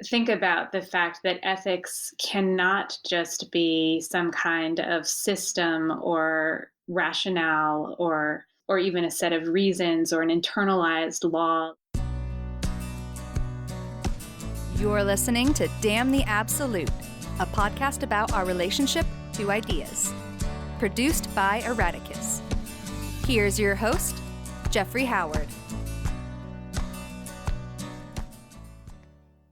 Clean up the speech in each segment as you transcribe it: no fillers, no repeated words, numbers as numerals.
think about the fact that ethics cannot just be some kind of system or rationale or even a set of reasons or an internalized law. You're listening to Damn the Absolute, a podcast about our relationship to ideas. Produced by Erraticus. Here's your host, Jeffrey Howard.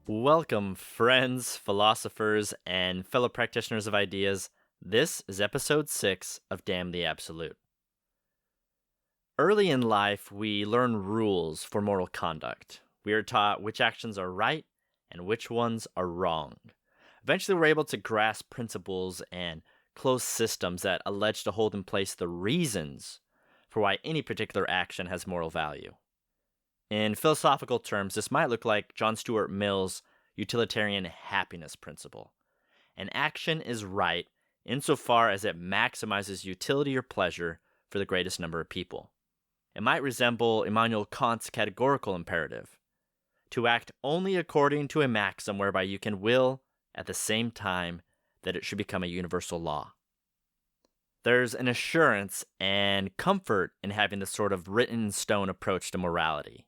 Welcome, friends, philosophers, and fellow practitioners of ideas. This is episode 6 of Damn the Absolute. Early in life, we learn rules for moral conduct. We are taught which actions are right and which ones are wrong. Eventually, we're able to grasp principles and closed systems that allege to hold in place the reasons for why any particular action has moral value. In philosophical terms, this might look like John Stuart Mill's utilitarian happiness principle. An action is right insofar as it maximizes utility or pleasure for the greatest number of people. It might resemble Immanuel Kant's categorical imperative, to act only according to a maxim whereby you can will at the same time that it should become a universal law. There's an assurance and comfort in having this sort of written-in-stone approach to morality.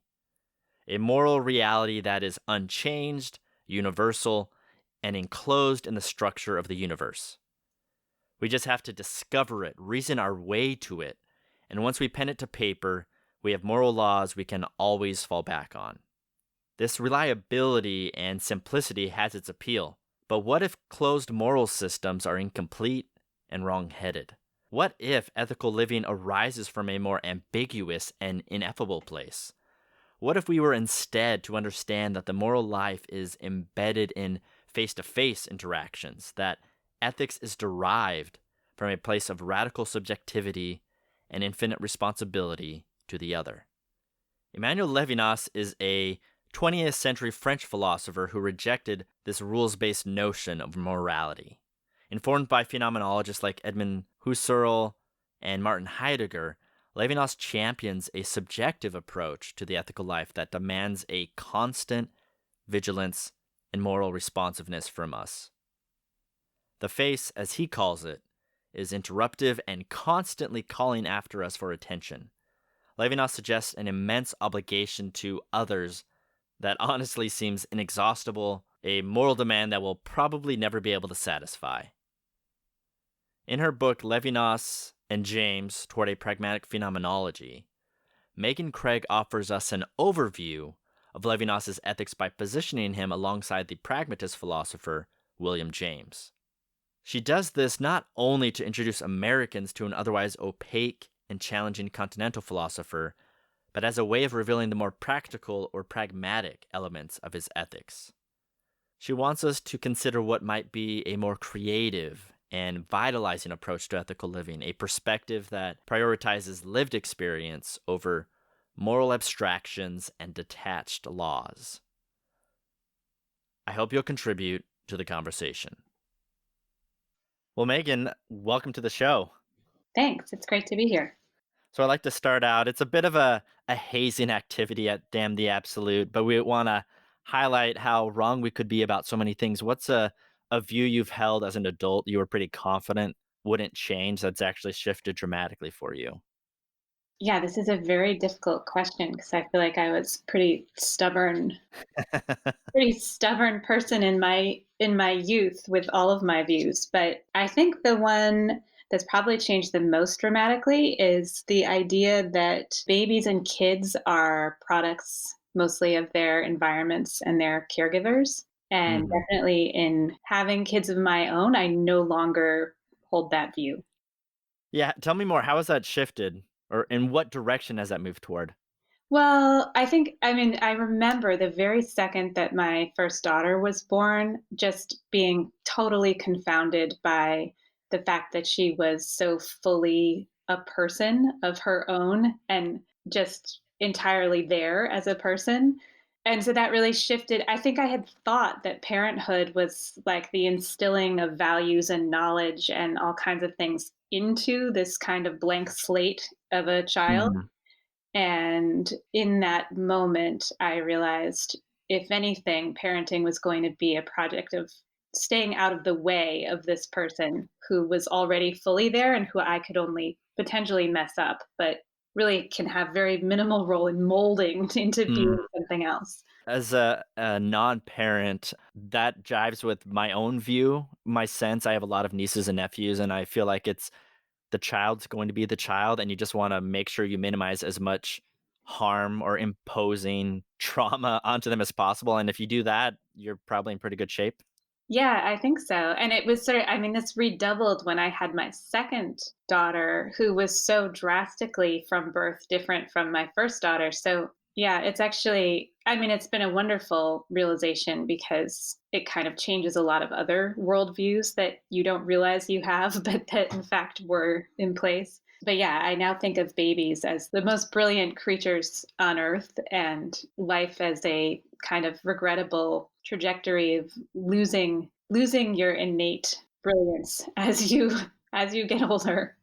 A moral reality that is unchanged, universal, and enclosed in the structure of the universe. We just have to discover it, reason our way to it, and once we pen it to paper, we have moral laws we can always fall back on. This reliability and simplicity has its appeal, but what if closed moral systems are incomplete and wrongheaded? What if ethical living arises from a more ambiguous and ineffable place? What if we were instead to understand that the moral life is embedded in face-to-face interactions, that ethics is derived from a place of radical subjectivity and infinite responsibility to the other? Emmanuel Levinas is a 20th-century French philosopher who rejected this rules-based notion of morality. Informed by phenomenologists like Edmund, Husserl, and Martin Heidegger, Levinas champions a subjective approach to the ethical life that demands a constant vigilance and moral responsiveness from us. The face, as he calls it, is interruptive and constantly calling after us for attention. Levinas suggests an immense obligation to others that honestly seems inexhaustible, a moral demand that we'll probably never be able to satisfy. In her book, Levinas and James Toward a Pragmatic Phenomenology, Megan Craig offers us an overview of Levinas's ethics by positioning him alongside the pragmatist philosopher William James. She does this not only to introduce Americans to an otherwise opaque and challenging continental philosopher, but as a way of revealing the more practical or pragmatic elements of his ethics. She wants us to consider what might be a more creative and vitalizing approach to ethical living, a perspective that prioritizes lived experience over moral abstractions and detached laws. I hope you'll contribute to the conversation. Well, Megan, welcome to the show. Thanks. It's great to be here. So I'd like to start out, it's a bit of a hazing activity at Damn the Absolute, but we want to highlight how wrong we could be about so many things. What's a view you've held as an adult you were pretty confident wouldn't change that's actually shifted dramatically for you? Yeah, this is a very difficult question because I feel like I was pretty stubborn person in my youth with all of my views. But I think the one that's probably changed the most dramatically is the idea that babies and kids are products mostly of their environments and their caregivers. And definitely in having kids of my own, I no longer hold that view. Yeah, tell me more. How has that shifted? Or in what direction has that moved toward? Well, I remember the very second that my first daughter was born, just being totally confounded by the fact that she was so fully a person of her own and just entirely there as a person. And so that really shifted. I think I had thought that parenthood was like the instilling of values and knowledge and all kinds of things into this kind of blank slate of a child. Mhm. And in that moment, I realized if anything, parenting was going to be a project of staying out of the way of this person who was already fully there and who I could only potentially mess up, but really can have very minimal role in molding into being Mm. something else. As a non-parent, that jives with my own view, my sense. I have a lot of nieces and nephews, and I feel like it's the child's going to be the child, and you just want to make sure you minimize as much harm or imposing trauma onto them as possible. And if you do that, you're probably in pretty good shape. Yeah, I think so. And it was sort of, I mean, this redoubled when I had my second daughter, who was so drastically from birth different from my first daughter. So, yeah, it's actually, I mean, it's been a wonderful realization because it kind of changes a lot of other worldviews that you don't realize you have, but that in fact were in place. But yeah, I now think of babies as the most brilliant creatures on earth and life as a kind of regrettable trajectory of losing your innate brilliance as you get older.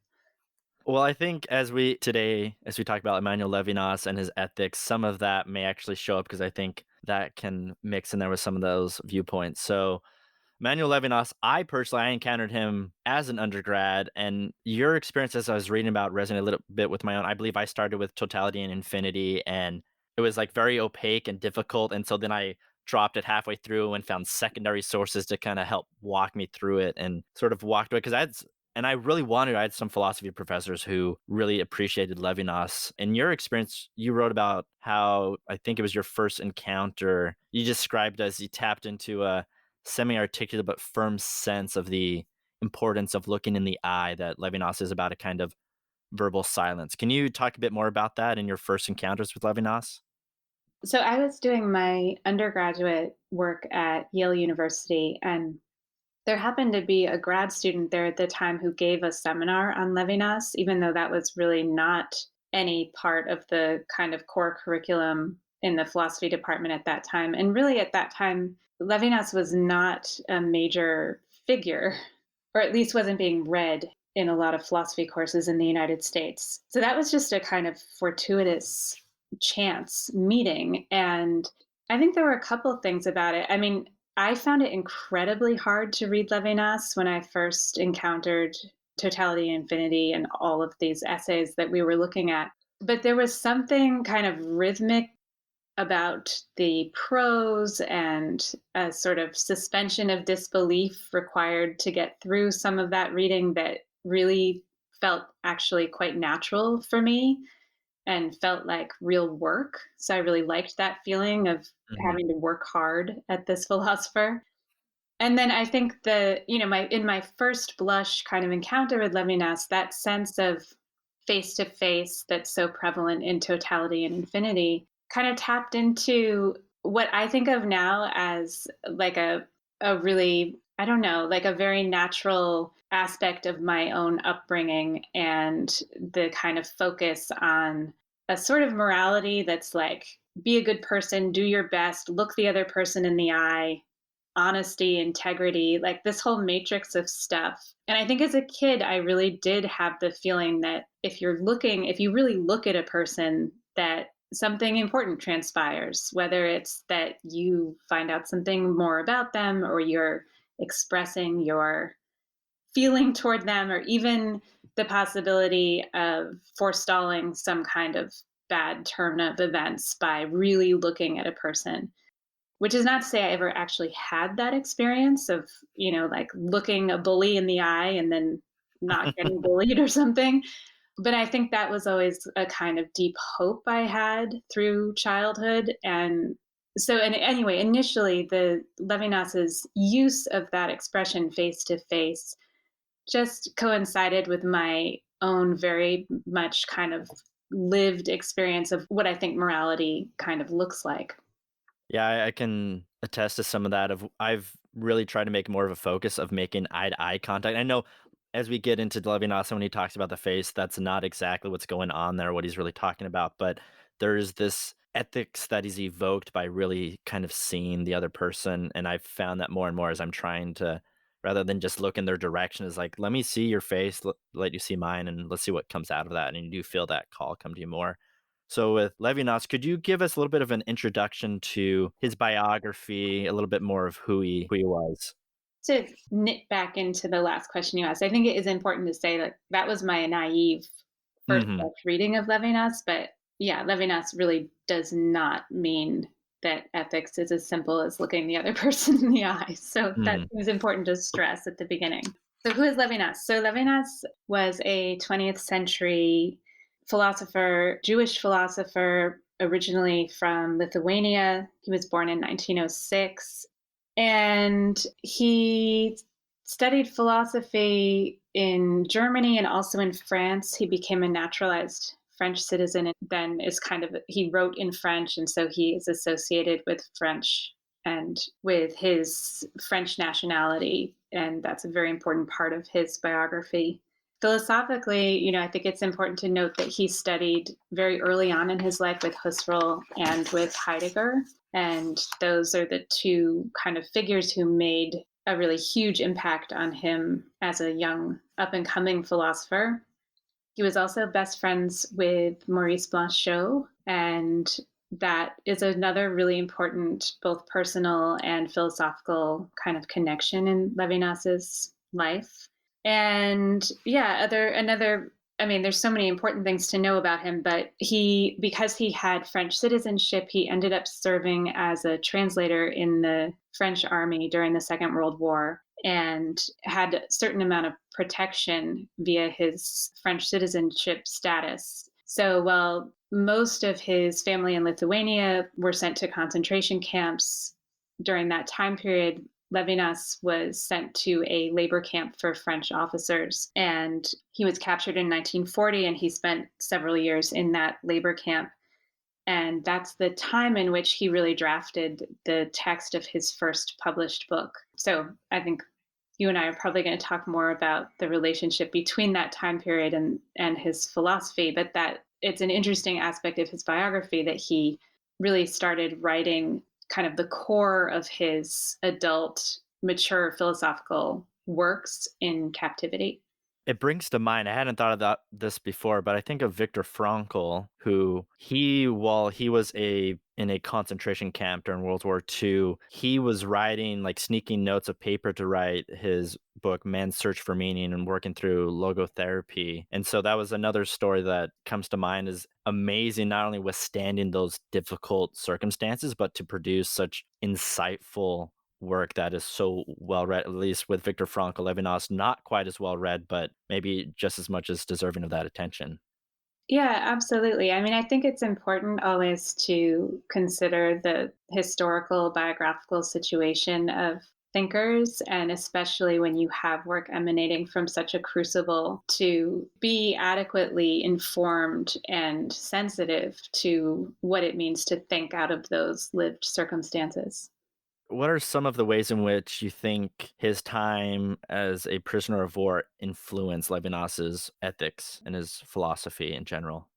Well, I think as we talk about Emmanuel Levinas and his ethics, some of that may actually show up because I think that can mix in there with some of those viewpoints. So Manuel Levinas, I encountered him as an undergrad, and your experience as I was reading about resonated a little bit with my own. I believe I started with totality and infinity, and it was like very opaque and difficult. And so then I dropped it halfway through and found secondary sources to kind of help walk me through it and sort of walked away because and I really I had some philosophy professors who really appreciated Levinas. In your experience, you wrote about how I think it was your first encounter. You described as you tapped into a semi-articulate but firm sense of the importance of looking in the eye, that Levinas is about a kind of verbal silence. Can you talk a bit more about that in your first encounters with Levinas? So I was doing my undergraduate work at Yale University, and there happened to be a grad student there at the time who gave a seminar on Levinas, even though that was really not any part of the kind of core curriculum in the philosophy department at that time. And really, at that time, Levinas was not a major figure, or at least wasn't being read in a lot of philosophy courses in the United States. So that was just a kind of fortuitous chance meeting. And I think there were a couple of things about it. I mean, I found it incredibly hard to read Levinas when I first encountered Totality and Infinity and all of these essays that we were looking at. But there was something kind of rhythmic about the prose and a sort of suspension of disbelief required to get through some of that reading that really felt actually quite natural for me and felt like real work. So I really liked that feeling of Mhm. having to work hard at this philosopher. And then I think my in my first blush kind of encounter with Levinas, that sense of face to face that's so prevalent in Totality and Infinity kind of tapped into what I think of now as like a really, I don't know, like a very natural aspect of my own upbringing and the kind of focus on a sort of morality that's like be a good person, do your best, look the other person in the eye, honesty, integrity, like this whole matrix of stuff. And I think as a kid, I really did have the feeling that if you really look at a person, that something important transpires, whether it's that you find out something more about them or you're expressing your feeling toward them, or even the possibility of forestalling some kind of bad turn of events by really looking at a person. Which is not to say I ever actually had that experience of, like looking a bully in the eye and then not getting bullied or something. But I think that was always a kind of deep hope I had through childhood. And so, and anyway, initially, the Levinas's use of that expression face to face just coincided with my own very much kind of lived experience of what I think morality kind of looks like. Yeah, I can attest to some of that. I've really tried to make more of a focus of making eye to eye contact. I know as we get into Levinas, when he talks about the face, that's not exactly what's going on there, what he's really talking about. But there's this ethics that is evoked by really kind of seeing the other person. And I've found that more and more as I'm trying to, rather than just look in their direction, is like, let me see your face, let you see mine, and let's see what comes out of that. And you do feel that call come to you more. So with Levinas, could you give us a little bit of an introduction to his biography, a little bit more of who he was? To knit back into the last question you asked, I think it is important to say that that was my naive first Hmm. reading of Levinas, but yeah, Levinas really does not mean that ethics is as simple as looking the other person in the eye. So that Hmm. is important to stress at the beginning. So who is Levinas? So Levinas was a 20th century philosopher, Jewish philosopher, originally from Lithuania. He was born in 1906, and he studied philosophy in Germany and also in France. He became a naturalized French citizen and then he wrote in French, and so he is associated with French and with his French nationality, and that's a very important part of his biography. Philosophically, I think it's important to note that he studied very early on in his life with Husserl and with Heidegger, and those are the two kind of figures who made a really huge impact on him as a young up and coming philosopher. He was also best friends with Maurice Blanchot, and that is another really important both personal and philosophical kind of connection in Levinas's life. And yeah, there's so many important things to know about him, but because he had French citizenship, he ended up serving as a translator in the French army during the Second World War and had a certain amount of protection via his French citizenship status. So while most of his family in Lithuania were sent to concentration camps during that time period, Levinas was sent to a labor camp for French officers, and he was captured in 1940, and he spent several years in that labor camp. And that's the time in which he really drafted the text of his first published book. So I think you and I are probably going to talk more about the relationship between that time period and his philosophy, but that it's an interesting aspect of his biography that he really started writing kind of the core of his adult, mature philosophical works in captivity. It brings to mind, I hadn't thought of this before, but I think of Viktor Frankl, who while he was in a concentration camp during World War II, he was writing, like sneaking notes of paper to write his book, Man's Search for Meaning, and working through logotherapy. And so that was another story that comes to mind as amazing, not only withstanding those difficult circumstances, but to produce such insightful work that is so well read, at least with Viktor Frankl. Levinas, not quite as well read, but maybe just as much as deserving of that attention. Yeah, absolutely. I mean, I think it's important always to consider the historical biographical situation of thinkers, and especially when you have work emanating from such a crucible, to be adequately informed and sensitive to what it means to think out of those lived circumstances. What are some of the ways in which you think his time as a prisoner of war influenced Levinas's ethics and his philosophy in general?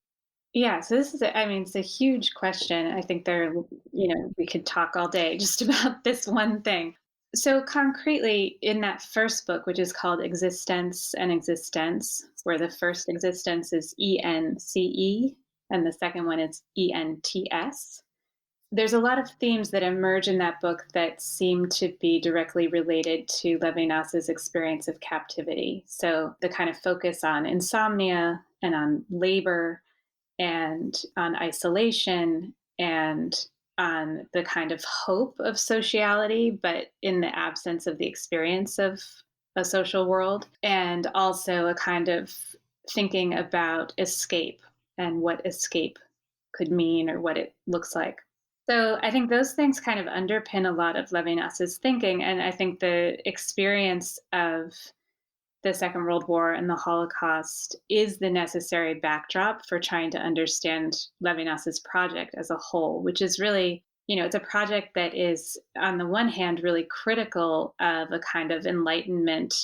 Yeah, so it's a huge question. I think we could talk all day just about this one thing. So, concretely, in that first book, which is called Existence and Existence, where the first existence is ENCE and the second one is ENTS, there's a lot of themes that emerge in that book that seem to be directly related to Levinas's experience of captivity. So, the kind of focus on insomnia and on labor and on isolation and on the kind of hope of sociality, but in the absence of the experience of a social world, and also a kind of thinking about escape and what escape could mean or what it looks like. So I think those things kind of underpin a lot of Levinas's thinking, and I think the experience of the Second World War and the Holocaust is the necessary backdrop for trying to understand Levinas's project as a whole, which is really, it's a project that is, on the one hand, really critical of a kind of Enlightenment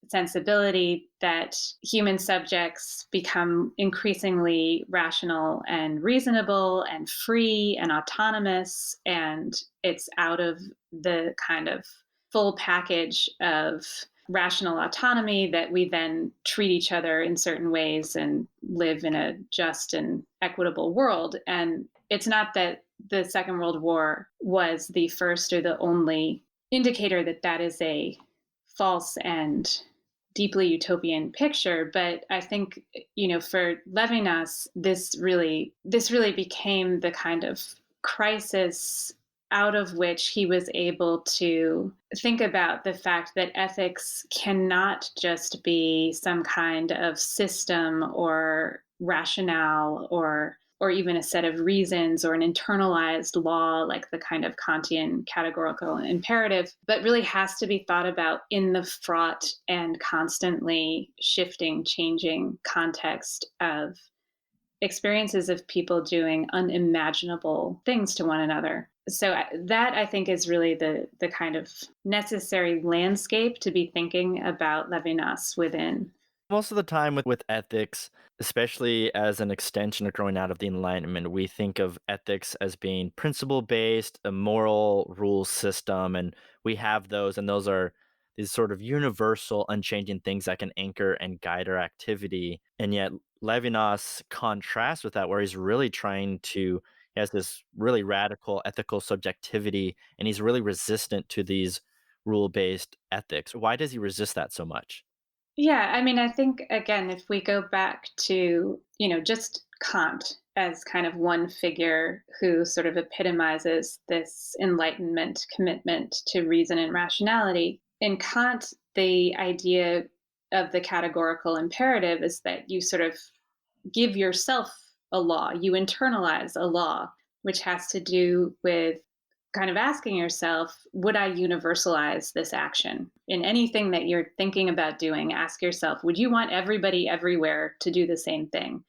sensibility that human subjects become increasingly rational and reasonable and free and autonomous, and it's out of the kind of full package of rational autonomy, that we then treat each other in certain ways and live in a just and equitable world. And it's not that the Second World War was the first or the only indicator that that is a false and deeply utopian picture, but I think, for Levinas, this really became the kind of crisis out of which he was able to think about the fact that ethics cannot just be some kind of system or rationale or even a set of reasons or an internalized law like the kind of Kantian categorical imperative, but really has to be thought about in the fraught and constantly shifting, changing context of experiences of people doing unimaginable things to one another. So that, I think, is really the kind of necessary landscape to be thinking about Levinas within. Most of the time with ethics, especially as an extension of growing out of the Enlightenment, we think of ethics as being principle based, a moral rule system, and we have those, and those are these sort of universal, unchanging things that can anchor and guide our activity. And yet, Levinas contrasts with that, where he's really trying to, he has this really radical ethical subjectivity, and he's really resistant to these rule based ethics. Why does he resist that so much? Yeah, I mean, I think, again, if we go back to, just Kant as kind of one figure who sort of epitomizes this Enlightenment commitment to reason and rationality, in Kant, the idea of the categorical imperative is that you sort of give yourself a law, you internalize a law, which has to do with kind of asking yourself, would I universalize this action? In anything that you're thinking about doing, ask yourself, would you want everybody everywhere to do the same thing?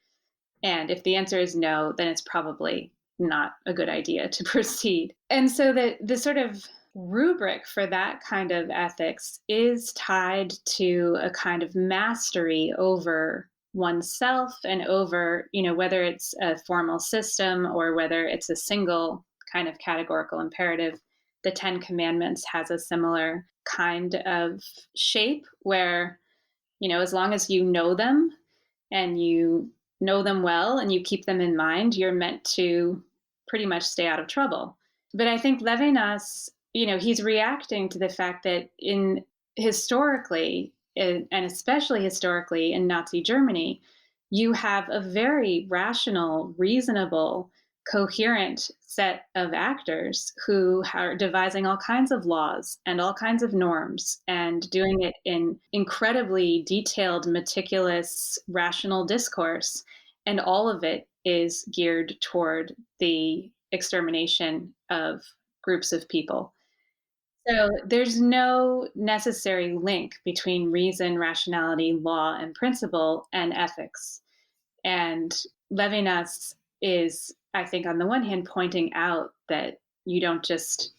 And if the answer is no, then it's probably not a good idea to proceed. And so the sort of rubric for that kind of ethics is tied to a kind of mastery over oneself and over, whether it's a formal system or whether it's a single kind of categorical imperative. The Ten Commandments has a similar kind of shape where, as long as you know them and you know them well and you keep them in mind, you're meant to pretty much stay out of trouble. But I think Levinas, he's reacting to the fact that in historically, and especially historically in Nazi Germany, you have a very rational, reasonable, coherent set of actors who are devising all kinds of laws and all kinds of norms and doing it in incredibly detailed, meticulous, rational discourse. And all of it is geared toward the extermination of groups of people. So there's no necessary link between reason, rationality, law, and principle and ethics. And Levinas is, I think, on the one hand, pointing out that you don't just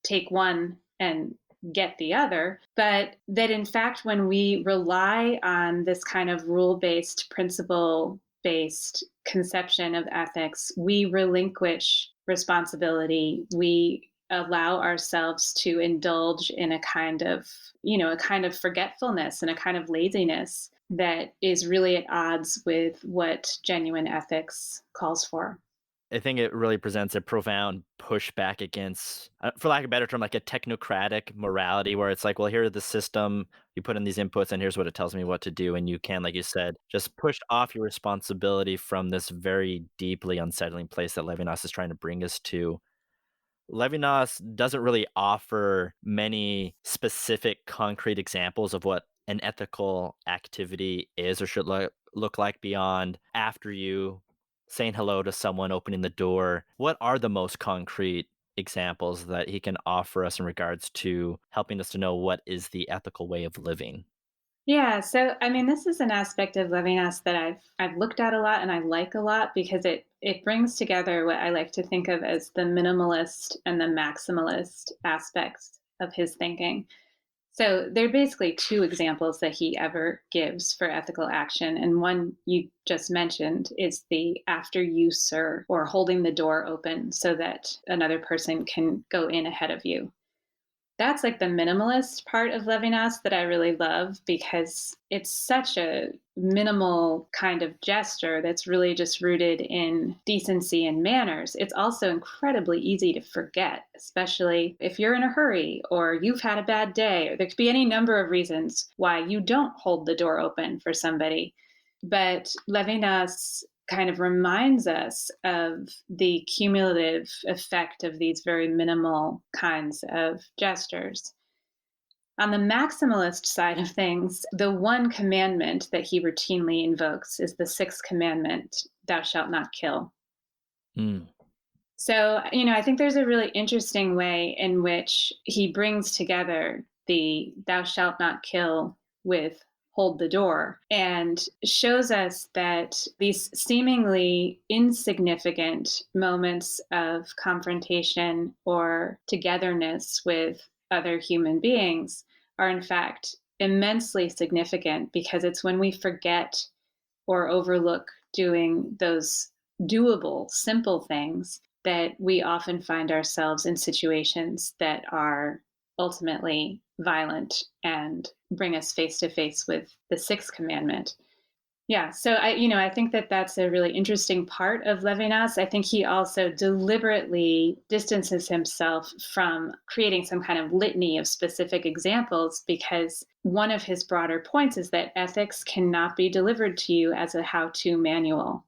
take one and get the other, but that in fact, when we rely on this kind of rule based, principle based conception of ethics, we relinquish responsibility. We allow ourselves to indulge in a kind of, forgetfulness and a kind of laziness that is really at odds with what genuine ethics calls for. I think it really presents a profound pushback against, for lack of a better term, like a technocratic morality where it's like, well, here's the system, you put in these inputs, and here's what it tells me what to do. And you can, like you said, just push off your responsibility from this very deeply unsettling place that Levinas is trying to bring us to. Levinas doesn't really offer many specific concrete examples of what an ethical activity is or should look like beyond after you saying hello to someone, opening the door. What are the most concrete examples that he can offer us in regards to helping us to know what is the ethical way of living? Yeah, so I mean, this is an aspect of Levinas that I've looked at a lot and I like a lot because it brings together what I like to think of as the minimalist and the maximalist aspects of his thinking. So there are basically two examples that he ever gives for ethical action, and one you just mentioned is the after you, sir, or holding the door open so that another person can go in ahead of you. That's like the minimalist part of Levinas that I really love because it's such a minimal kind of gesture that's really just rooted in decency and manners. It's also incredibly easy to forget, especially if you're in a hurry or you've had a bad day, or there could be any number of reasons why you don't hold the door open for somebody. But Levinas kind of reminds us of the cumulative effect of these very minimal kinds of gestures. On the maximalist side of things, the one commandment that he routinely invokes is the sixth commandment, thou shalt not kill. Mm. So, I think there's a really interesting way in which he brings together the thou shalt not kill with hold the door and shows us that these seemingly insignificant moments of confrontation or togetherness with other human beings are, in fact, immensely significant because it's when we forget or overlook doing those doable, simple things that we often find ourselves in situations that are ultimately violent and bring us face to face with the sixth commandment. Yeah, so I think that that's a really interesting part of Levinas. I think he also deliberately distances himself from creating some kind of litany of specific examples because one of his broader points is that ethics cannot be delivered to you as a how-to manual.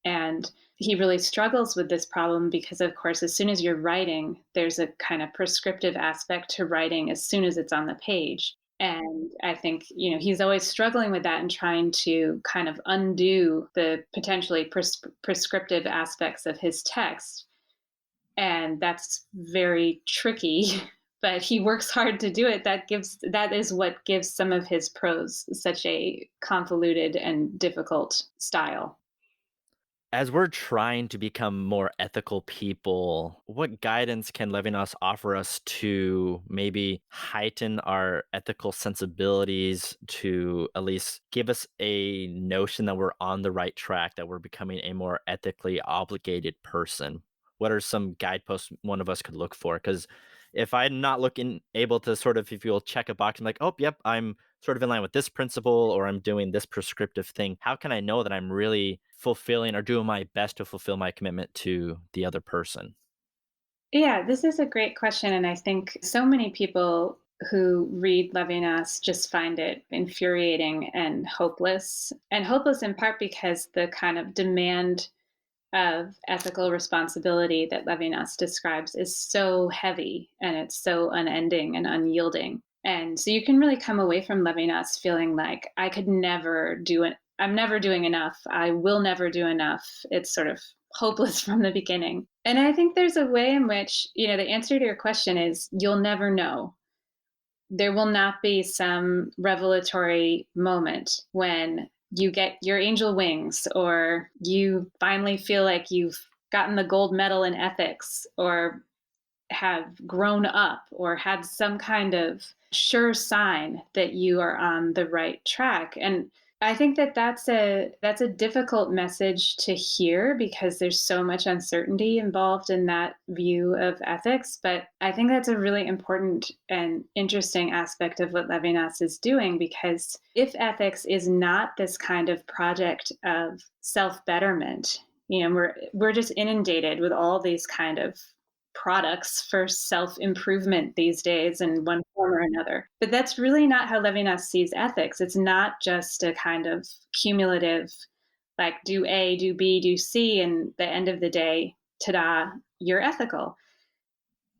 And he really struggles with this problem because, of course, as soon as you're writing, there's a kind of prescriptive aspect to writing as soon as it's on the page. And I think, he's always struggling with that and trying to kind of undo the potentially prescriptive aspects of his text. And that's very tricky, but he works hard to do it. That is what gives some of his prose such a convoluted and difficult style. As we're trying to become more ethical people, what guidance can Levinas offer us to maybe heighten our ethical sensibilities, to at least give us a notion that we're on the right track, that we're becoming a more ethically obligated person? What are some guideposts one of us could look for? Because if I'm not looking able to sort of, if you'll check a box, I'm like, oh, yep, I'm sort of in line with this principle or I'm doing this prescriptive thing, how can I know that I'm really fulfilling or doing my best to fulfill my commitment to the other person? Yeah, this is a great question. And I think so many people who read Levinas just find it infuriating and hopeless in part because the kind of demand of ethical responsibility that Levinas describes is so heavy and it's so unending and unyielding. And so you can really come away from Levinas feeling like I could never do it. I'm never doing enough. I will never do enough. It's sort of hopeless from the beginning. And I think there's a way in which, the answer to your question is you'll never know. There will not be some revelatory moment when you get your angel wings or you finally feel like you've gotten the gold medal in ethics or have grown up or had some kind of sure sign that you are on the right track. And I think that that's a difficult message to hear because there's so much uncertainty involved in that view of ethics. But I think that's a really important and interesting aspect of what Levinas is doing, because if ethics is not this kind of project of self-betterment, we're just inundated with all these kind of products for self-improvement these days in one form or another. But that's really not how Levinas sees ethics. It's not just a kind of cumulative, like do A, do B, do C, and the end of the day, ta-da, you're ethical.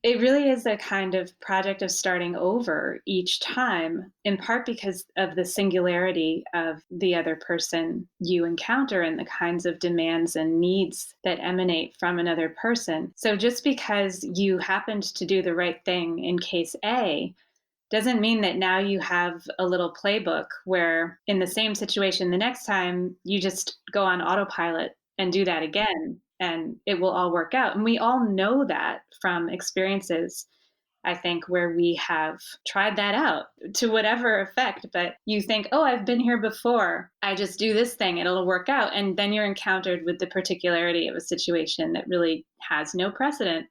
It really is a kind of project of starting over each time, in part because of the singularity of the other person you encounter and the kinds of demands and needs that emanate from another person. So just because you happened to do the right thing in case A doesn't mean that now you have a little playbook where in the same situation the next time you just go on autopilot and do that again and it will all work out. And we all know that from experiences, I think, where we have tried that out to whatever effect. But you think, oh, I've been here before. I just do this thing, it'll work out. And then you're encountered with the particularity of a situation that really has no precedent.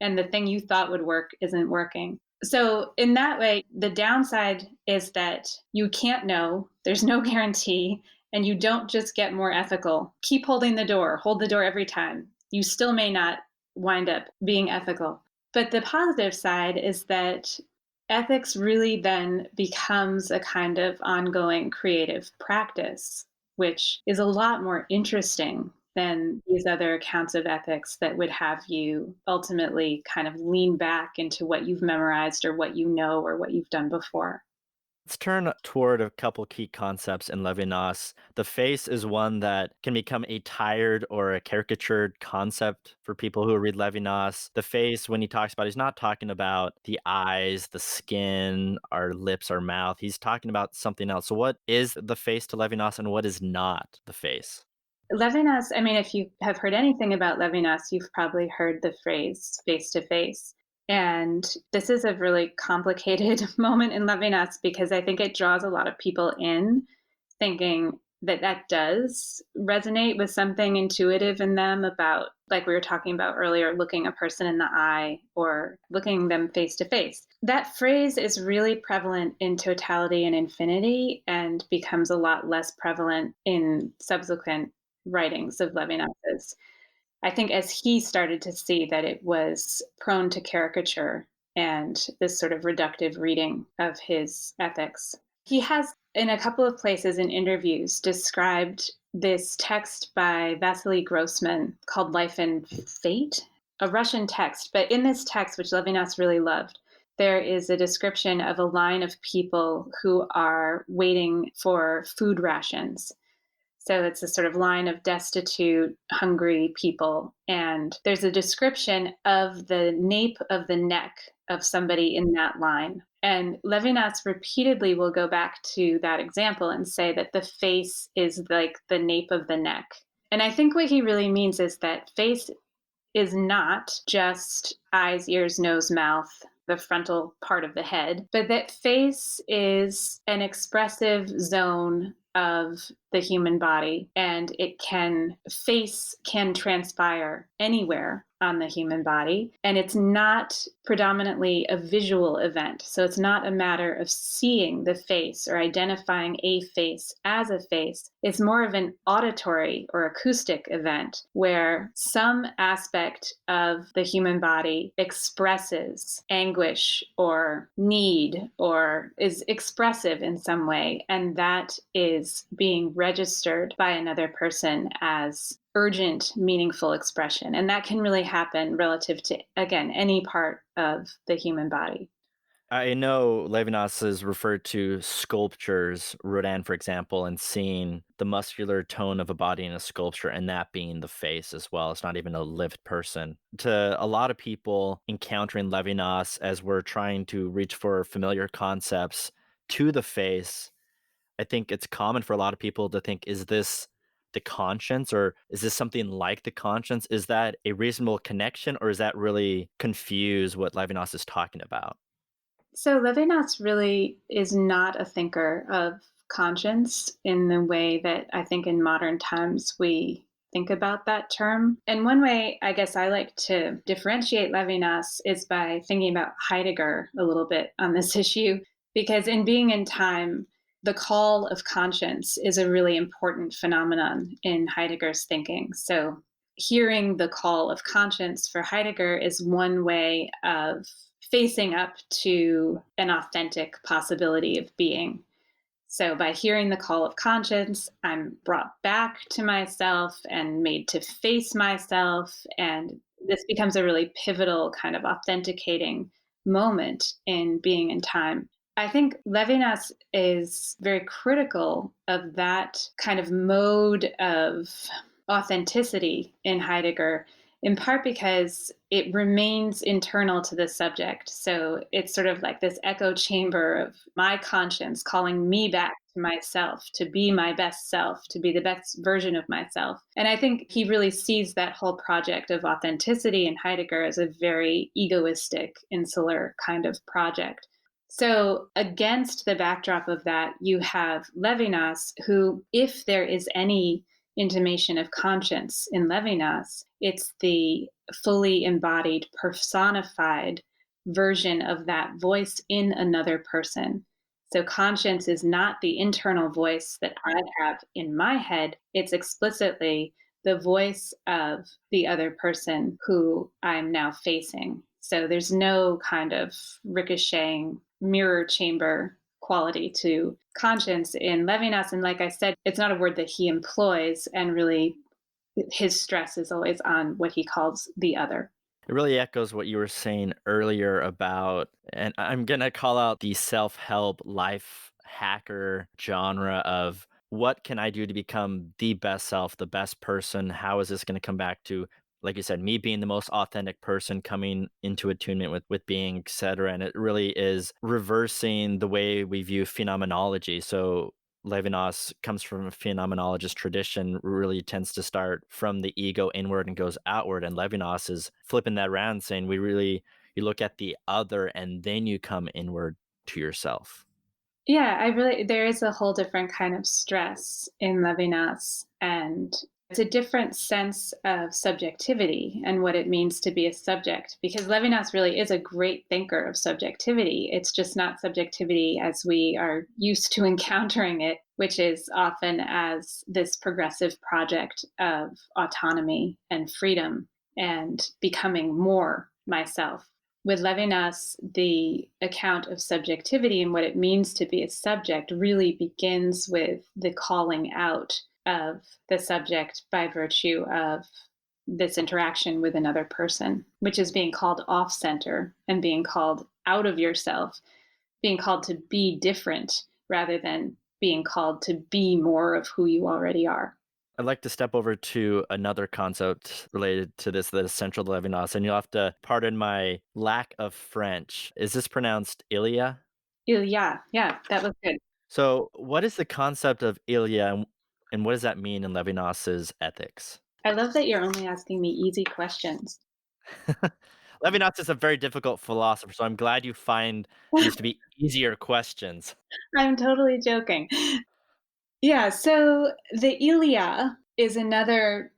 And the thing you thought would work isn't working. So, in that way, the downside is that you can't know, there's no guarantee, and you don't just get more ethical. Keep holding the door, hold the door every time. You still may not wind up being ethical. But the positive side is that ethics really then becomes a kind of ongoing creative practice, which is a lot more interesting than these other accounts of ethics that would have you ultimately kind of lean back into what you've memorized or what you know or what you've done before. Let's turn toward a couple key concepts in Levinas. The face is one that can become a tired or a caricatured concept for people who read Levinas. The face, when he talks about, he's not talking about the eyes, the skin, our lips, our mouth. He's talking about something else. So, what is the face to Levinas and what is not the face? Levinas, I mean, if you have heard anything about Levinas, you've probably heard the phrase face to face. And this is a really complicated moment in Levinas because I think it draws a lot of people in thinking that that does resonate with something intuitive in them about, like we were talking about earlier, looking a person in the eye or looking them face to face. That phrase is really prevalent in Totality and Infinity and becomes a lot less prevalent in subsequent writings of Levinas's. I think as he started to see that it was prone to caricature and this sort of reductive reading of his ethics. He has, in a couple of places in interviews, described this text by Vasily Grossman called Life and Fate, a Russian text. But in this text, which Levinas really loved, there is a description of a line of people who are waiting for food rations. So it's a sort of line of destitute, hungry people. And there's a description of the nape of the neck of somebody in that line. And Levinas repeatedly will go back to that example and say that the face is like the nape of the neck. And I think what he really means is that face is not just eyes, ears, nose, mouth, the frontal part of the head, but that face is an expressive zone of the human body, and face can transpire anywhere on the human body, and it's not predominantly a visual event. So it's not a matter of seeing the face or identifying a face as a face. It's more of an auditory or acoustic event where some aspect of the human body expresses anguish or need or is expressive in some way, and that is being registered by another person as urgent, meaningful expression. And that can really happen relative to, again, any part of the human body. I know Levinas has referred to sculptures, Rodin, for example, and seeing the muscular tone of a body in a sculpture and that being the face as well. It's not even a lived person. To a lot of people encountering Levinas as we're trying to reach for familiar concepts to the face, I think it's common for a lot of people to think, is this the conscience or is this something like the conscience? Is that a reasonable connection or is that really confuse what Levinas is talking about? So Levinas really is not a thinker of conscience in the way that I think in modern times we think about that term. And one way I guess I like to differentiate Levinas is by thinking about Heidegger a little bit on this issue, because in Being in Time, the call of conscience is a really important phenomenon in Heidegger's thinking. So hearing the call of conscience for Heidegger is one way of facing up to an authentic possibility of being. So by hearing the call of conscience, I'm brought back to myself and made to face myself. And this becomes a really pivotal kind of authenticating moment in Being in Time. I think Levinas is very critical of that kind of mode of authenticity in Heidegger, in part because it remains internal to the subject. So it's sort of like this echo chamber of my conscience calling me back to myself, to be my best self, to be the best version of myself. And I think he really sees that whole project of authenticity in Heidegger as a very egoistic, insular kind of project. So, against the backdrop of that, you have Levinas, who, if there is any intimation of conscience in Levinas, it's the fully embodied, personified version of that voice in another person. So conscience is not the internal voice that I have in my head. It's explicitly the voice of the other person who I'm now facing. So there's no kind of ricocheting mirror chamber quality to conscience in Levinas. And like I said, it's not a word that he employs, and really his stress is always on what he calls the other. It really echoes what you were saying earlier about, and I'm going to call out the self help life hacker genre of what can I do to become the best self, the best person? How is this going to come back to, like you said, me being the most authentic person, coming into attunement with being, et cetera. And it really is reversing the way we view phenomenology. So Levinas comes from a phenomenologist tradition, really tends to start from the ego inward and goes outward. And Levinas is flipping that around, saying you look at the other and then you come inward to yourself. Yeah, there is a whole different kind of stress in Levinas, and it's a different sense of subjectivity and what it means to be a subject, because Levinas really is a great thinker of subjectivity. It's just not subjectivity as we are used to encountering it, which is often as this progressive project of autonomy and freedom and becoming more myself. With Levinas, the account of subjectivity and what it means to be a subject really begins with the calling out of the subject by virtue of this interaction with another person, which is being called off center and being called out of yourself, being called to be different rather than being called to be more of who you already are. I'd like to step over to another concept related to this that is central to Levinas, and you'll have to pardon my lack of French. Is this pronounced Ilia? Yeah, that was good. So, what is the concept of Ilia, and what does that mean in Levinas's ethics? I love that you're only asking me easy questions. Levinas is a very difficult philosopher, so I'm glad you find these to be easier questions. I'm totally joking. Yeah, so the ilia is another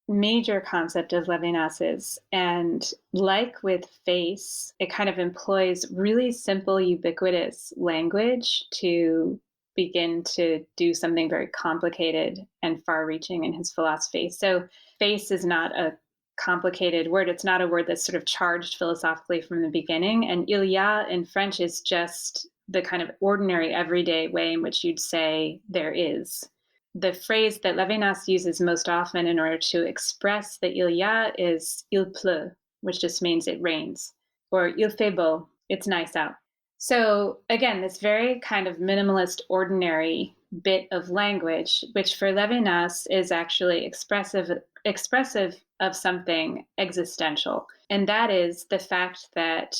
major concept of Levinas's. And like with face, it kind of employs really simple, ubiquitous language to begin to do something very complicated and far reaching in his philosophy. So, face is not a complicated word. It's not a word that's sort of charged philosophically from the beginning. And il y a in French is just the kind of ordinary, everyday way in which you'd say there is. The phrase that Levinas uses most often in order to express the il y a is il pleut, which just means it rains, or il fait beau, it's nice out. So again, this very kind of minimalist, ordinary bit of language, which for Levinas is actually expressive of something existential. And that is the fact that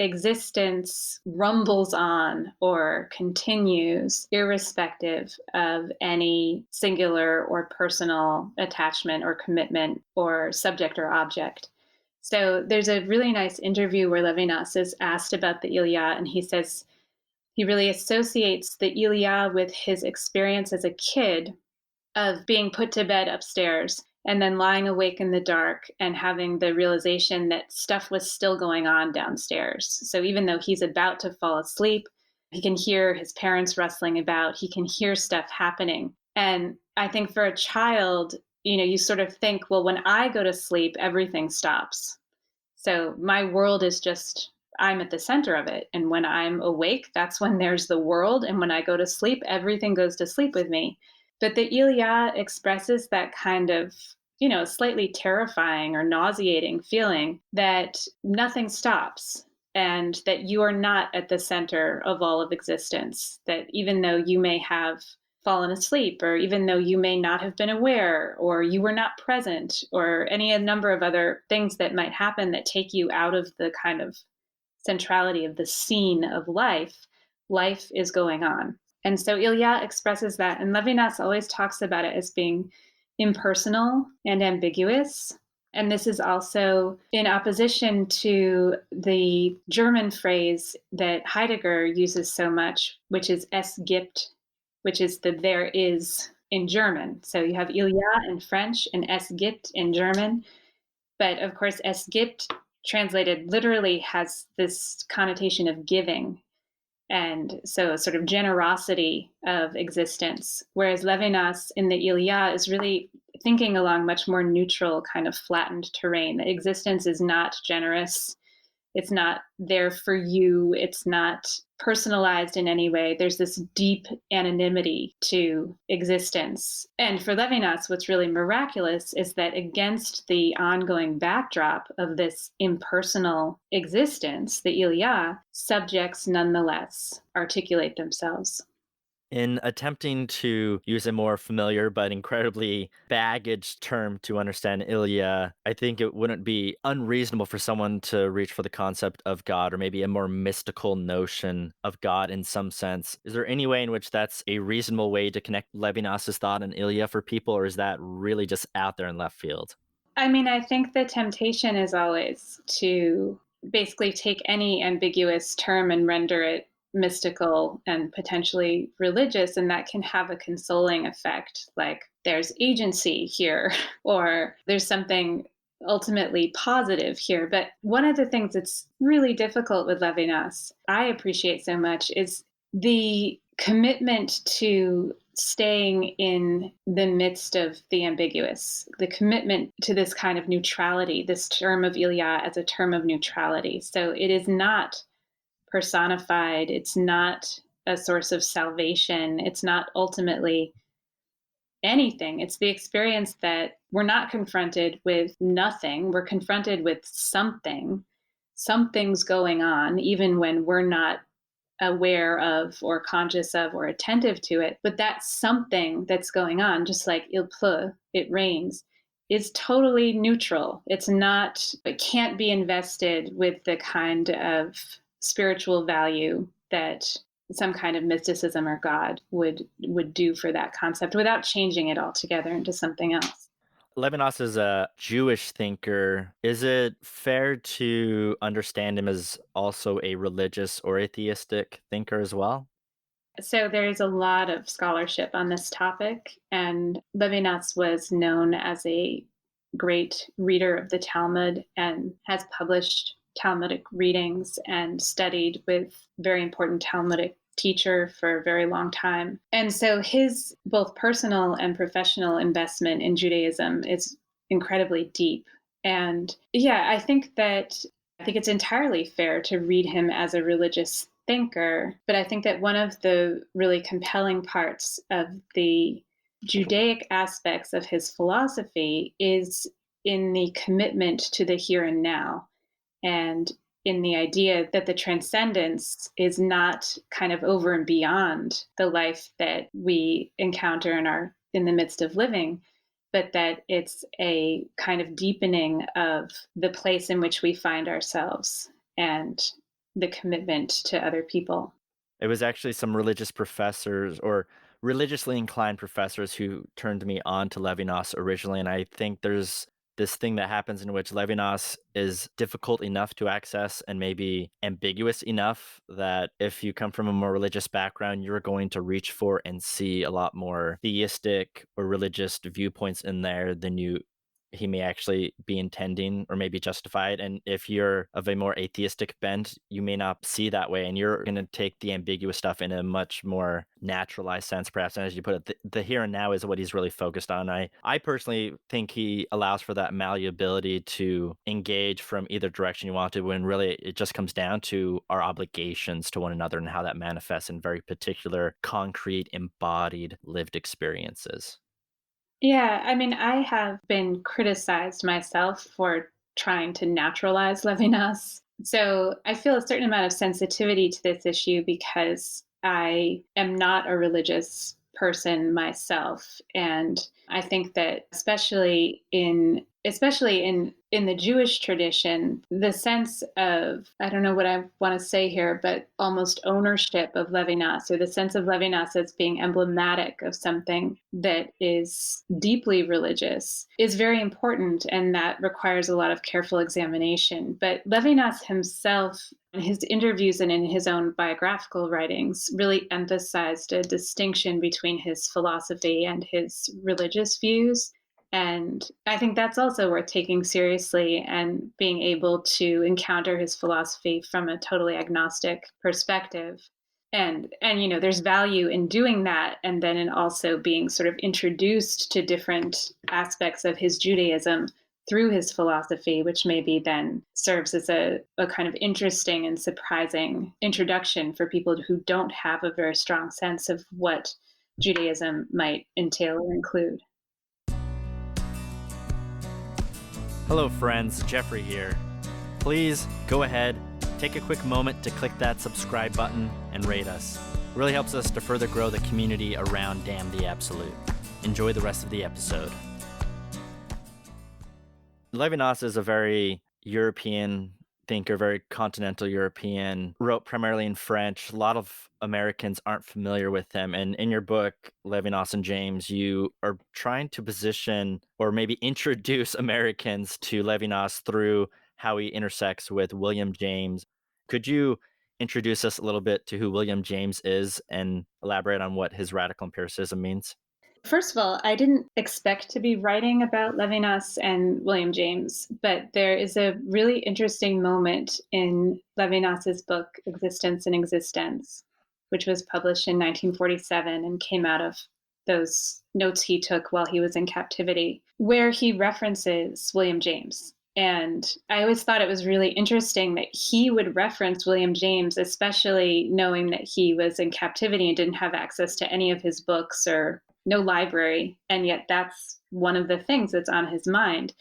existence rumbles on or continues irrespective of any singular or personal attachment or commitment or subject or object. So there's a really nice interview where Levinas is asked about the Ilia, and he says he really associates the Ilia with his experience as a kid of being put to bed upstairs and then lying awake in the dark and having the realization that stuff was still going on downstairs. So even though he's about to fall asleep, he can hear his parents rustling about, he can hear stuff happening. And I think for a child, you sort of think, well, when I go to sleep, everything stops. So my world is just, I'm at the center of it. And when I'm awake, that's when there's the world. And when I go to sleep, everything goes to sleep with me. But the Ilia expresses that kind of, slightly terrifying or nauseating feeling that nothing stops and that you are not at the center of all of existence. That even though you may have fallen asleep, or even though you may not have been aware, or you were not present, or any number of other things that might happen that take you out of the kind of centrality of the scene of life, life is going on. And so Ilya expresses that, and Levinas always talks about it as being impersonal and ambiguous. And this is also in opposition to the German phrase that Heidegger uses so much, which is es gibt, which is the there is in German. So you have Ilya in French and es gibt in German. But of course, es gibt translated literally has this connotation of giving. And so sort of generosity of existence. Whereas Levinas in the Ilia is really thinking along much more neutral, kind of flattened terrain. That existence is not generous. It's not there for you. It's not personalized in any way. There's this deep anonymity to existence. And for Levinas, what's really miraculous is that against the ongoing backdrop of this impersonal existence, the Ilia, subjects nonetheless articulate themselves. In attempting to use a more familiar but incredibly baggage term to understand Ilya, I think it wouldn't be unreasonable for someone to reach for the concept of God or maybe a more mystical notion of God in some sense. Is there any way in which that's a reasonable way to connect Levinas's thought and Ilya for people, or is that really just out there in left field? I mean, I think the temptation is always to basically take any ambiguous term and render it mystical and potentially religious, and that can have a consoling effect, like there's agency here, or there's something ultimately positive here. But one of the things that's really difficult with Levinas, I appreciate so much, is the commitment to staying in the midst of the ambiguous, the commitment to this kind of neutrality, this term of Ilya as a term of neutrality. So it is not personified, it's not a source of salvation, it's not ultimately anything. It's the experience that we're not confronted with nothing, we're confronted with something. Something's going on, even when we're not aware of or conscious of or attentive to it. But that something that's going on, just like il pleut, it rains, is totally neutral. It's not, it can't be invested with the kind of spiritual value that some kind of mysticism or God would do for that concept without changing it altogether into something else. Levinas is a Jewish thinker. Is it fair to understand him as also a religious or atheistic thinker as well? So there's a lot of scholarship on this topic, and Levinas was known as a great reader of the Talmud and has published Talmudic readings and studied with very important Talmudic teacher for a very long time. And so his both personal and professional investment in Judaism is incredibly deep. And yeah, I think it's entirely fair to read him as a religious thinker, but I think that one of the really compelling parts of the Judaic aspects of his philosophy is in the commitment to the here and now, and in the idea that the transcendence is not kind of over and beyond the life that we encounter in the midst of living, but that it's a kind of deepening of the place in which we find ourselves and the commitment to other people. It was actually some religious professors or religiously inclined professors who turned me on to Levinas originally. And I think there's this thing that happens in which Levinas is difficult enough to access and maybe ambiguous enough that if you come from a more religious background, you're going to reach for and see a lot more theistic or religious viewpoints in there than he may actually be intending or maybe justified. And if you're of a more atheistic bent, you may not see that way. And you're going to take the ambiguous stuff in a much more naturalized sense, perhaps. And as you put it, the here and now is what he's really focused on. I personally think he allows for that malleability to engage from either direction you want to, when really it just comes down to our obligations to one another and how that manifests in very particular, concrete, embodied, lived experiences. Yeah, I mean, I have been criticized myself for trying to naturalize Levinas. So I feel a certain amount of sensitivity to this issue because I am not a religious person myself. And I think that especially in the Jewish tradition, the sense of, I don't know what I want to say here, but almost ownership of Levinas, or the sense of Levinas as being emblematic of something that is deeply religious, is very important, and that requires a lot of careful examination. But Levinas himself, in his interviews and in his own biographical writings, really emphasized a distinction between his philosophy and his religious views. And I think that's also worth taking seriously and being able to encounter his philosophy from a totally agnostic perspective. And there's value in doing that, and then in also being sort of introduced to different aspects of his Judaism through his philosophy, which maybe then serves as a kind of interesting and surprising introduction for people who don't have a very strong sense of what Judaism might entail or include. Hello, friends. Jeffrey here. Please go ahead, take a quick moment to click that subscribe button and rate us. It really helps us to further grow the community around Damn the Absolute. Enjoy the rest of the episode. Levinas is a very European thinker, very continental European, wrote primarily in French. A lot of Americans aren't familiar with him. And in your book, Levinas and James, you are trying to position or maybe introduce Americans to Levinas through how he intersects with William James. Could you introduce us a little bit to who William James is and elaborate on what his radical empiricism means? First of all, I didn't expect to be writing about Levinas and William James, but there is a really interesting moment in Levinas's book, Existence and Existence, which was published in 1947 and came out of those notes he took while he was in captivity, where he references William James. And I always thought it was really interesting that he would reference William James, especially knowing that he was in captivity and didn't have access to any of his books or no library. And yet that's one of the things that's on his mind.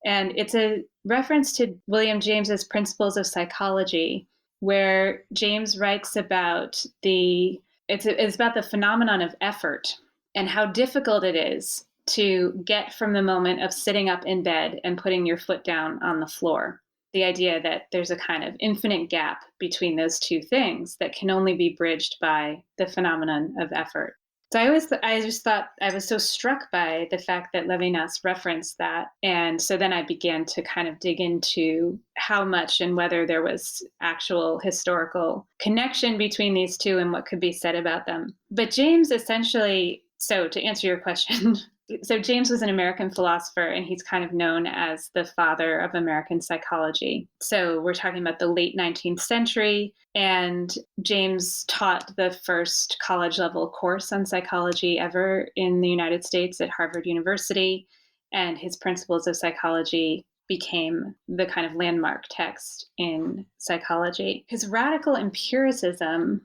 And it's a reference to William James's Principles of Psychology, where James writes about it's about the phenomenon of effort and how difficult it is to get from the moment of sitting up in bed and putting your foot down on the floor. The idea that there's a kind of infinite gap between those two things that can only be bridged by the phenomenon of effort. So I just thought I was so struck by the fact that Levinas referenced that. And so then I began to kind of dig into how much and whether there was actual historical connection between these two and what could be said about them. But James essentially, so to answer your question, so James was an American philosopher, and he's kind of known as the father of American psychology. So we're talking about the late 19th century, and James taught the first college-level course on psychology ever in the United States at Harvard University, and his Principles of Psychology became the kind of landmark text in psychology. His radical empiricism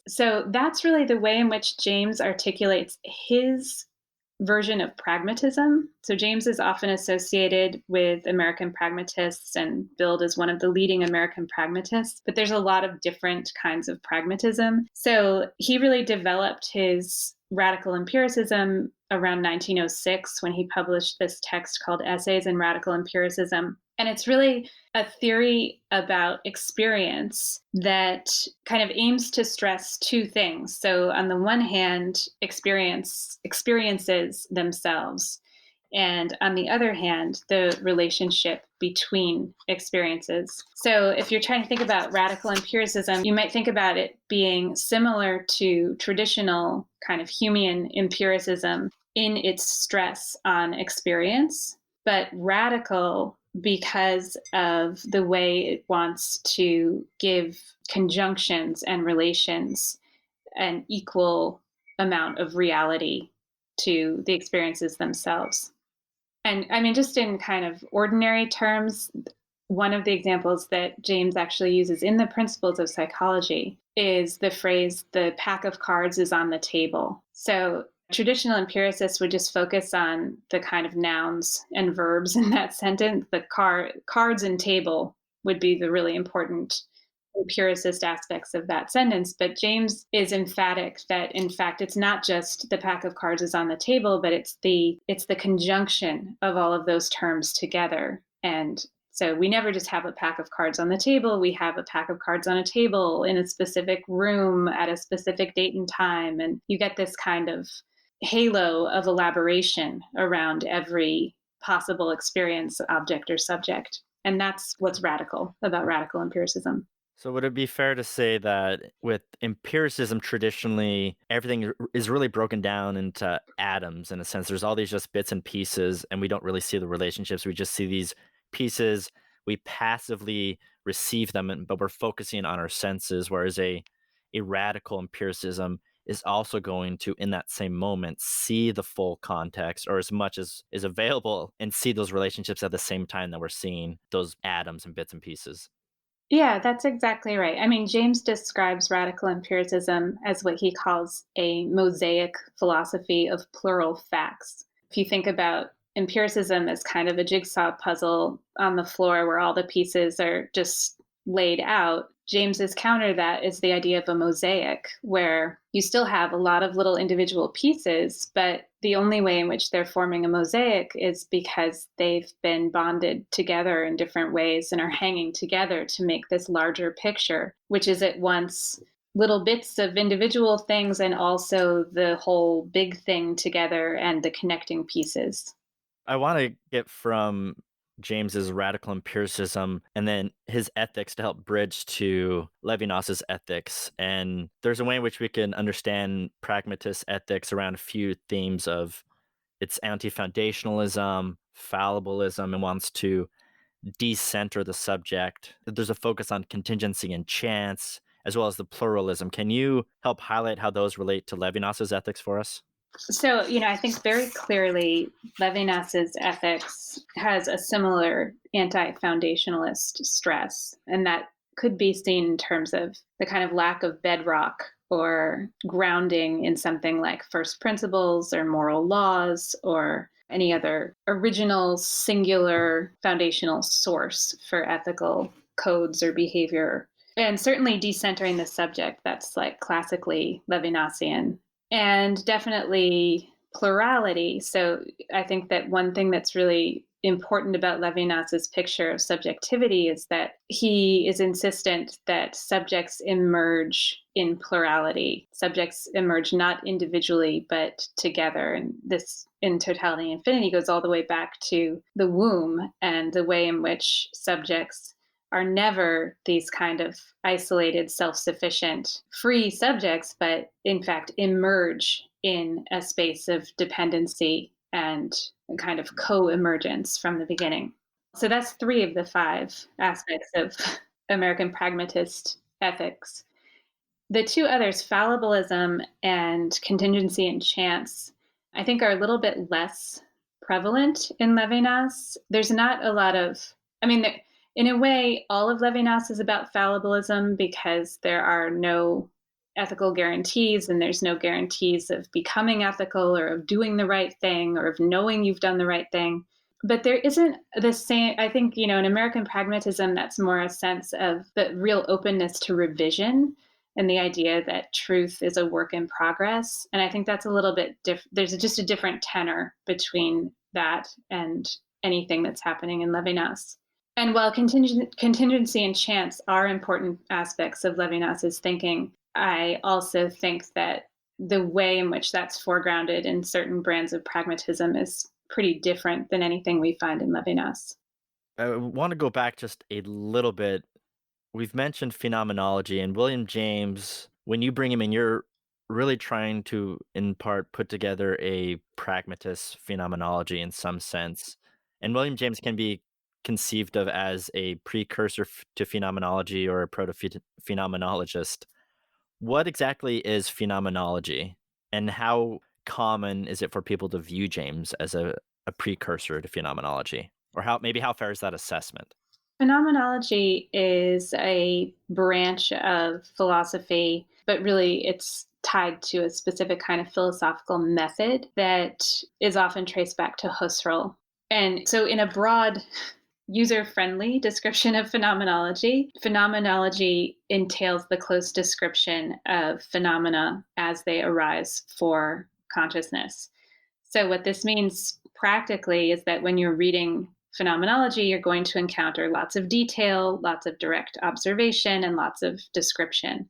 so that's really the way in which James articulates his version of pragmatism. So James is often associated with American pragmatists and billed as one of the leading American pragmatists, but there's a lot of different kinds of pragmatism. So he really developed his radical empiricism around 1906 when he published this text called Essays in Radical Empiricism. And it's really a theory about experience that kind of aims to stress two things. So on the one hand, experiences themselves. And on the other hand, the relationship between experiences. So if you're trying to think about radical empiricism, you might think about it being similar to traditional kind of Humean empiricism in its stress on experience, but radical because of the way it wants to give conjunctions and relations an equal amount of reality to the experiences themselves. And I mean, just in kind of ordinary terms, one of the examples that James actually uses in the Principles of Psychology is the phrase, the pack of cards is on the table. So traditional empiricists would just focus on the kind of nouns and verbs in that sentence. The cards and table would be the really important empiricist aspects of that sentence. But James is emphatic that, in fact, it's not just the pack of cards is on the table, but it's the conjunction of all of those terms together. And so we never just have a pack of cards on the table. We have a pack of cards on a table in a specific room at a specific date and time. And you get this kind of halo of elaboration around every possible experience, object or subject. And that's what's radical about radical empiricism. So would it be fair to say that with empiricism, traditionally, everything is really broken down into atoms in a sense? There's all these just bits and pieces, and we don't really see the relationships. We just see these pieces. We passively receive them, but we're focusing on our senses. Whereas a radical empiricism is also going to, in that same moment, see the full context or as much as is available and see those relationships at the same time that we're seeing those atoms and bits and pieces. Yeah, that's exactly right. I mean, James describes radical empiricism as what he calls a mosaic philosophy of plural facts. If you think about empiricism as kind of a jigsaw puzzle on the floor where all the pieces are just laid out, James's counter to that is the idea of a mosaic, where you still have a lot of little individual pieces, but the only way in which they're forming a mosaic is because they've been bonded together in different ways and are hanging together to make this larger picture, which is at once little bits of individual things and also the whole big thing together and the connecting pieces. I want to get from James's radical empiricism and then his ethics to help bridge to Levinas's ethics. And there's a way in which we can understand pragmatist ethics around a few themes of its anti-foundationalism, fallibilism, and wants to decenter the subject. There's a focus on contingency and chance, as well as the pluralism. Can you help highlight how those relate to Levinas's ethics for us? So, I think very clearly Levinas's ethics has a similar anti-foundationalist stress, and that could be seen in terms of the kind of lack of bedrock or grounding in something like first principles or moral laws or any other original singular foundational source for ethical codes or behavior. And certainly decentering the subject, that's like classically Levinasian, and definitely plurality. So I think that one thing that's really important about Levinas's picture of subjectivity is that he is insistent that subjects emerge in plurality. Subjects emerge not individually, but together. And this in Totality and Infinity goes all the way back to the womb and the way in which subjects are never these kind of isolated, self-sufficient, free subjects, but in fact emerge in a space of dependency and a kind of co-emergence from the beginning. So that's three of the five aspects of American pragmatist ethics. The two others, fallibilism and contingency and chance, I think are a little bit less prevalent in Levinas. There's not a lot of, I mean, in a way, all of Levinas is about fallibilism because there are no ethical guarantees and there's no guarantees of becoming ethical or of doing the right thing or of knowing you've done the right thing. But there isn't the same, I think, in American pragmatism, that's more a sense of the real openness to revision and the idea that truth is a work in progress. And I think that's a little bit different. There's just a different tenor between that and anything that's happening in Levinas. And while contingency and chance are important aspects of Levinas's thinking, I also think that the way in which that's foregrounded in certain brands of pragmatism is pretty different than anything we find in Levinas. I want to go back just a little bit. We've mentioned phenomenology and William James. When you bring him in, you're really trying to, in part, put together a pragmatist phenomenology in some sense. And William James can be conceived of as a precursor to phenomenology or a proto-phenomenologist. What exactly is phenomenology, and how common is it for people to view James as a precursor to phenomenology? Or how fair is that assessment? Phenomenology is a branch of philosophy, but really it's tied to a specific kind of philosophical method that is often traced back to Husserl. And so, in a broad, user friendly description of phenomenology, phenomenology entails the close description of phenomena as they arise for consciousness. So, what this means practically is that when you're reading phenomenology, you're going to encounter lots of detail, lots of direct observation, and lots of description.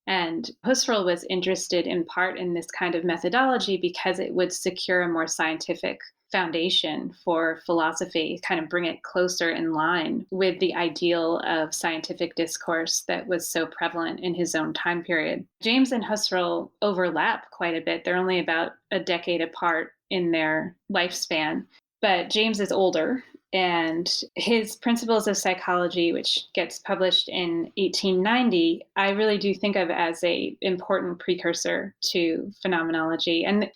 And Husserl was interested in part in this kind of methodology because it would secure a more scientific foundation for philosophy, kind of bring it closer in line with the ideal of scientific discourse that was so prevalent in his own time period. James and Husserl overlap quite a bit. They're only about a decade apart in their lifespan, but James is older, and his Principles of Psychology, which gets published in 1890, I really do think of as a important precursor to phenomenology. And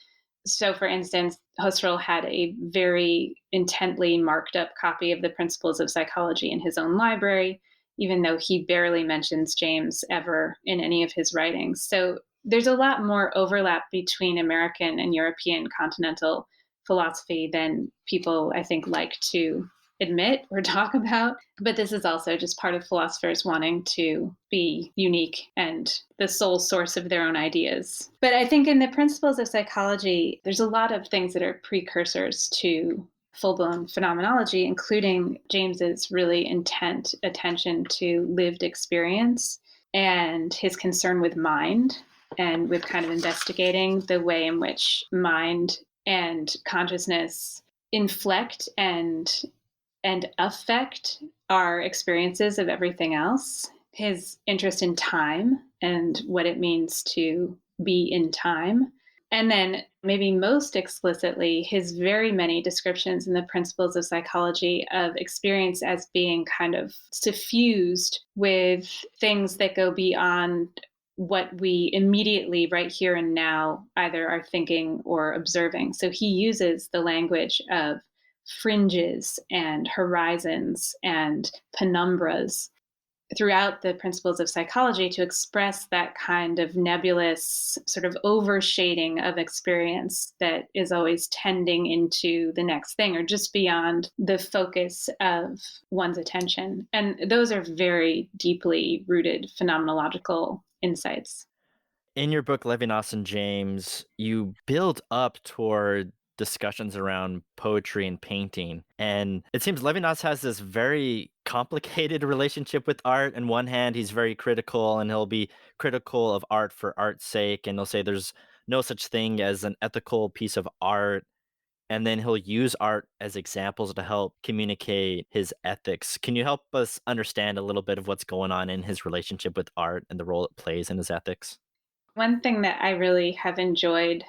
so, for instance, Husserl had a very intently marked up copy of the Principles of Psychology in his own library, even though he barely mentions James ever in any of his writings. So there's a lot more overlap between American and European continental philosophy than people, I think, like to admit or talk about. But this is also just part of philosophers wanting to be unique and the sole source of their own ideas. But I think in the Principles of Psychology, there's a lot of things that are precursors to full-blown phenomenology, including James's really intent attention to lived experience and his concern with mind and with kind of investigating the way in which mind and consciousness inflect and affect our experiences of everything else. His interest in time and what it means to be in time. And then, maybe most explicitly, his very many descriptions in the Principles of Psychology of experience as being kind of suffused with things that go beyond what we immediately, right here and now, either are thinking or observing. So he uses the language of fringes and horizons and penumbras throughout the Principles of Psychology to express that kind of nebulous sort of overshading of experience that is always tending into the next thing or just beyond the focus of one's attention. And those are very deeply rooted phenomenological insights. In your book, Levinas and James, you build up toward discussions around poetry and painting. And it seems Levinas has this very complicated relationship with art. On one hand, he's very critical, and he'll be critical of art for art's sake. And he'll say there's no such thing as an ethical piece of art. And then he'll use art as examples to help communicate his ethics. Can you help us understand a little bit of what's going on in his relationship with art and the role it plays in his ethics? One thing that I really have enjoyed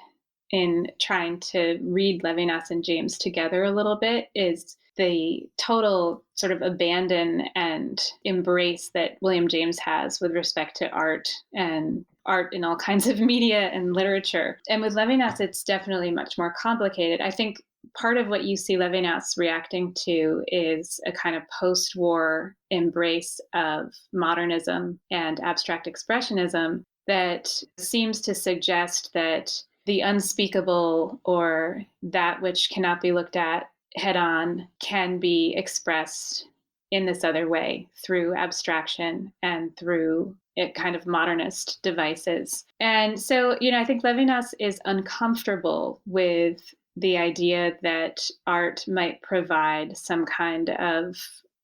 in trying to read Levinas and James together a little bit is the total sort of abandon and embrace that William James has with respect to art and art in all kinds of media and literature. And with Levinas, it's definitely much more complicated. I think part of what you see Levinas reacting to is a kind of post-war embrace of modernism and abstract expressionism that seems to suggest that the unspeakable or that which cannot be looked at head on can be expressed in this other way through abstraction and through kind of modernist devices. And so, I think Levinas is uncomfortable with the idea that art might provide some kind of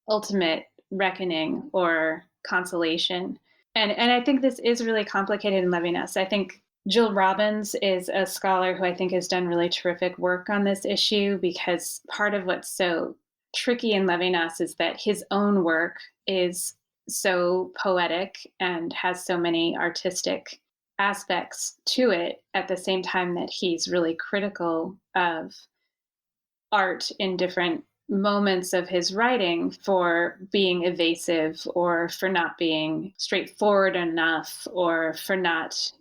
ultimate reckoning or consolation. And I think this is really complicated in Levinas. I think Jill Robbins is a scholar who I think has done really terrific work on this issue, because part of what's so tricky in Levinas is that his own work is so poetic and has so many artistic aspects to it at the same time that he's really critical of art in different moments of his writing for being evasive or for not being straightforward enough or for not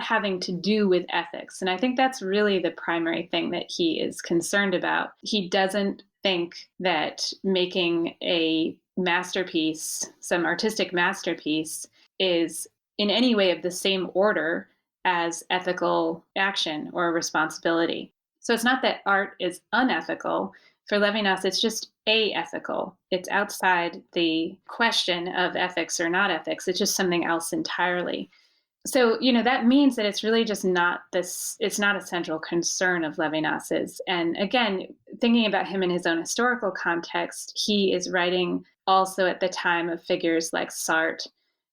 having to do with ethics. And I think that's really the primary thing that he is concerned about. He doesn't think that making a masterpiece, some artistic masterpiece, is in any way of the same order as ethical action or responsibility. So it's not that art is unethical. For Levinas, it's just aethical. It's outside the question of ethics or not ethics. It's just something else entirely. So, that means that it's really just not this, it's not a central concern of Levinas's. And again, thinking about him in his own historical context, he is writing also at the time of figures like Sartre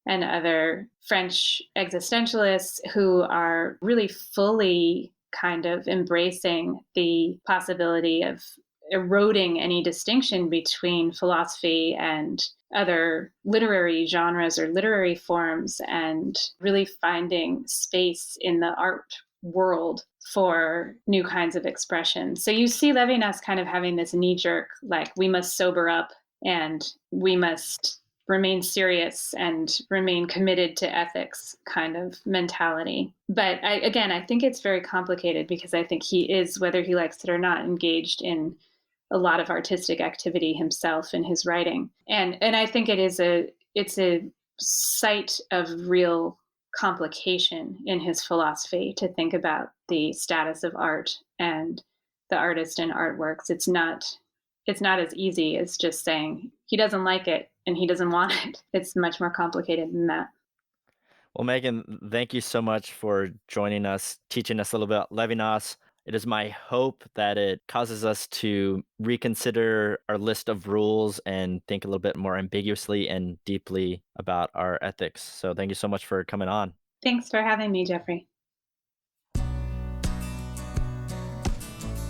and other French existentialists who are really fully kind of embracing the possibility of eroding any distinction between philosophy and other literary genres or literary forms, and really finding space in the art world for new kinds of expression. So you see Levinas kind of having this knee-jerk, like, we must sober up and we must remain serious and remain committed to ethics kind of mentality. But I think it's very complicated, because I think he is, whether he likes it or not, engaged in a lot of artistic activity himself in his writing. And I think it's a site of real complication in his philosophy to think about the status of art and the artist and artworks. It's not as easy as just saying he doesn't like it and he doesn't want it. It's much more complicated than that. Well, Megan, thank you so much for joining us, teaching us a little bit about Levinas. It is my hope that it causes us to reconsider our list of rules and think a little bit more ambiguously and deeply about our ethics. So thank you so much for coming on. Thanks for having me, Jeffrey.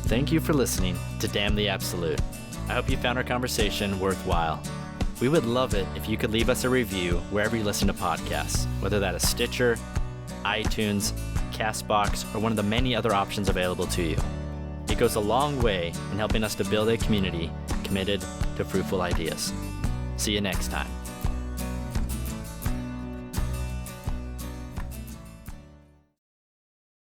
Thank you for listening to Damn the Absolute. I hope you found our conversation worthwhile. We would love it if you could leave us a review wherever you listen to podcasts, whether that is Stitcher, iTunes, CastBox, or one of the many other options available to you. It goes a long way in helping us to build a community committed to fruitful ideas. See you next time.